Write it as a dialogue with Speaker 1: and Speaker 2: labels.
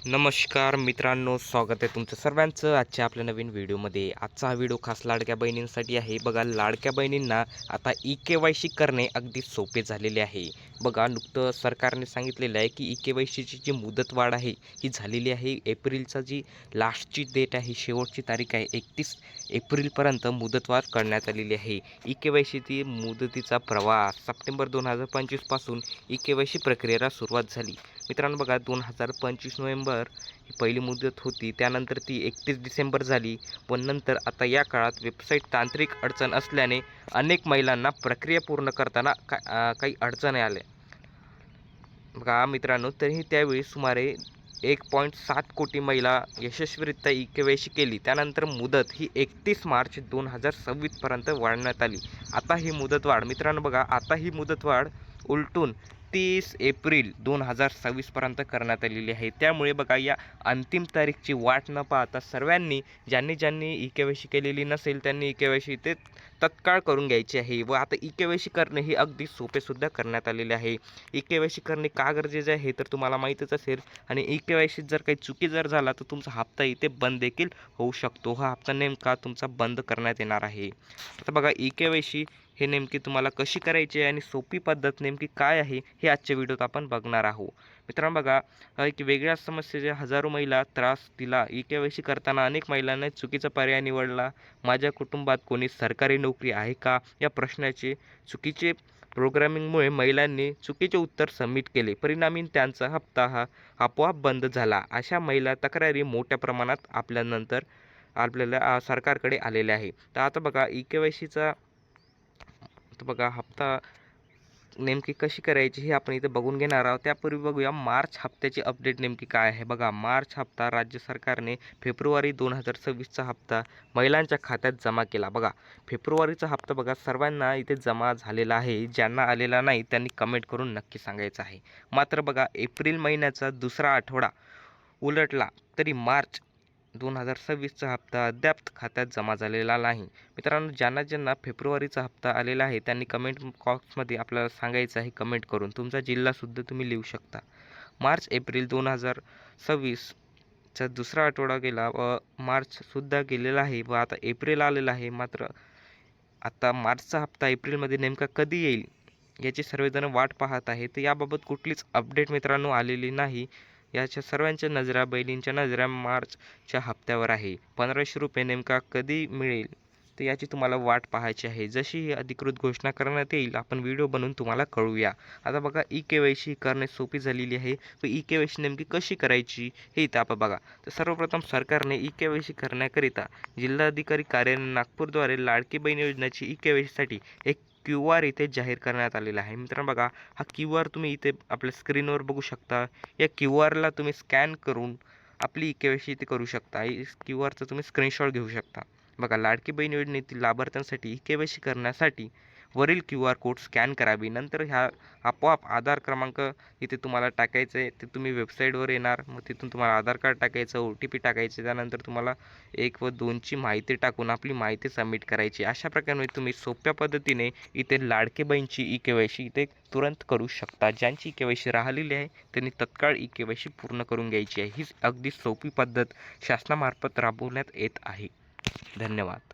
Speaker 1: नमस्कार मित्रांनो, स्वागत आहे तुमचं सर्वांचं आजच्या आपल्या नवीन व्हिडिओमध्ये। आजचा हा व्हिडिओ खास लाडक्या बहिणींसाठी आहे। बघा, लाडक्या बहिणींना आता ई-के-वाय-सी करणे अगदी सोपे झालेले आहे। बघा, नुकतं सरकारने सांगितलेलं आहे की ई-के-वाय-सीची जी मुदतवाढ आहे ही झालेली आहे। एप्रिलचा जी लास्टची डेट आहे, शेवटची तारीख आहे 31 एप्रिलपर्यंत मुदतवाढ करण्यात आलेली आहे। ई-के-वाय-सी मुदतीचा प्रवास सप्टेंबर 2025 पासून ई-के-वाय-सी प्रक्रियेला सुरुवात झाली। मित्रांनो बघा, 2025 नोव्हेंबर ही पहिली मुदत होती, त्यानंतर ती 31 डिसेंबर झाली व नंतर आता या काळात वेबसाईट तांत्रिक अडचण असल्याने अनेक महिलांना प्रक्रिया पूर्ण करताना काही अडचणी आल्या। बघा मित्रांनो, तरीही त्यावेळी सुमारे 1.7 कोटी महिला यशस्वीरित्या ई-के-वाय-सी केली। त्यानंतर मुदत ही 31 मार्च 2026पर्यंत वाढवण्यात आली। आता ही मुदतवाढ मित्रांनो बघा, आता ही मुदतवाढ उलटून 30 एप्रिल 2026पर्यंत करण्यात आलेली आहे। त्यामुळे बघा, या अंतिम तारीखची वाट न पाहता सर्वांनी ज्यांनी ई-के-वाय-सी केलेली नसेल त्यांनी ई-के-वाय-सी ते तत्काळ करून घ्यायची आहे। व आता ई-के-वाय-सी करणे हे अगदी सोपेसुद्धा करण्यात आलेले आहे। ई-के-वाय-सी करणे का गरजेचे आहे तर तुम्हाला माहीतच असेल। आणि ई-के-वाय-सी जर काही चुकी झाला तर तुमचा हप्ता इथे बंद देखील होऊ शकतो। हा हप्ता नेमका तुमचा बंद करण्यात येणार आहे। आता बघा, ई-के-वाय-सी हे नेमकी तुम्हाला कशी करायची आहे आणि सोपी पद्धत नेमकी काय आहे हे आजच्या व्हिडिओत आपण बघणार आहोत। मित्रांनो बघा, एक वेगळ्या समस्येचे हजारो महिला त्रास दिला। ई-के-वाय-सी करताना अनेक महिलांना चुकीचा पर्याय निवडला। माझ्या कुटुंबात कोणी सरकारी नोकरी आहे का या प्रश्नाचे चुकीचे प्रोग्रामिंगमुळे महिलांनी चुकीचे उत्तर सबमिट केले। परिणामी त्यांचा हप्ता हा आपोआप बंद झाला। अशा महिला तक्रारी मोठ्या प्रमाणात आपल्याला सरकारकडे आलेल्या आहे। तर आता बघा, ई-के-वाय-सीचा बघा हप्ता नेमकी कशी करायची हे आपण इथे बघून घेणार आहोत। त्यापूर्वी बघूया मार्च हप्त्याची अपडेट नेमकी काय आहे। बघा, मार्च हप्ता राज्य सरकारने फेब्रुवारी 2026चा हप्ता महिलांच्या खात्यात जमा केला। बघा, फेब्रुवारीचा हप्ता बघा सर्वांना इथे जमा झालेला आहे। ज्यांना आलेला नाही त्यांनी कमेंट करून नक्की सांगायचं आहे। मात्र बघा, एप्रिल महिन्याचा दुसरा आठवडा उलटला तरी मार्च 2026चा हप्ता अद्याप खात्यात जमा झालेला नाही। मित्रांनो, ज्यांना फेब्रुवारीचा हप्ता आलेला आहे त्यांनी कमेंट बॉक्समध्ये आपल्याला सांगायचं आहे कमेंट करून। तुमचा जिल्हासुद्धा तुम्ही लिहू शकता। मार्च एप्रिल 2026चा दुसरा आठवडा गेला व मार्चसुद्धा गेलेला आहे व आता एप्रिल आलेला आहे। मात्र आता मार्चचा हप्ता एप्रिलमध्ये नेमका कधी येईल याची सर्वजण वाट पाहत आहे। तर याबाबत कुठलीच अपडेट मित्रांनो आलेली नाही। याच्या सर्वांच्या नजरा, बहिणींच्या नजरा मार्चच्या हप्त्यावर आहे। 1500 रुपये नेमका कधी मिळेल तर याची तुम्हाला वाट पाहायची आहे। जशी ही अधिकृत घोषणा करण्यात येईल आपण व्हिडिओ बनवून तुम्हाला कळवूया। आता बघा, ई-के-वाय-सी करणे सोपी झालेली आहे व ई-के-वाय-सी नेमकी कशी करायची हे इथं आपण बघा। तर सर्वप्रथम सरकारने ई-के-वाय-सी करण्याकरिता जिल्हाधिकारी कार्यालय नागपूरद्वारे लाडकी बहीण योजनेची ई-के-वाय-सीसाठी एक QR इथे जाहीर करण्यात आलेला आहे। मित्रांनो बघा, हा QR तुम्ही इथे आपल्या स्क्रीनवर बघू शकता। या QRला तुम्ही स्कॅन करून आपली ई-के-वाय-सी इथे करू शकता। QRचा तुम्ही स्क्रीनशॉट घेऊ शकता। बघा, लाडकी बहीण योजनेतील लाभार्थ्यांसाठी ई-के-वाय-सी करण्यासाठी वरील QR कोड स्कॅन करावी। नंतर आपोआप आधार क्रमांक इथे तुम्हाला टाकायचं आहे। ते तुम्ही वेबसाईटवर येणार, मग तिथून तुम्हाला आधार कार्ड टाकायचं, OTP टाकायचं, त्यानंतर तुम्हाला 1 व 2ची माहिती टाकून आपली माहिती सबमिट करायची। अशा प्रकारे तुम्ही सोप्या पद्धतीने इथे लाडकी बहीणची ई-के-वाय-सी इथे तुरंत करू शकता। ज्यांची ई-के-वाय-सी राहिलेली आहे त्यांनी तत्काळ ई-के-वाय-सी पूर्ण करून घ्यायची आहे। ही अगदी सोपी पद्धत शासनामार्फत राबवण्यात येत आहे। धन्यवाद।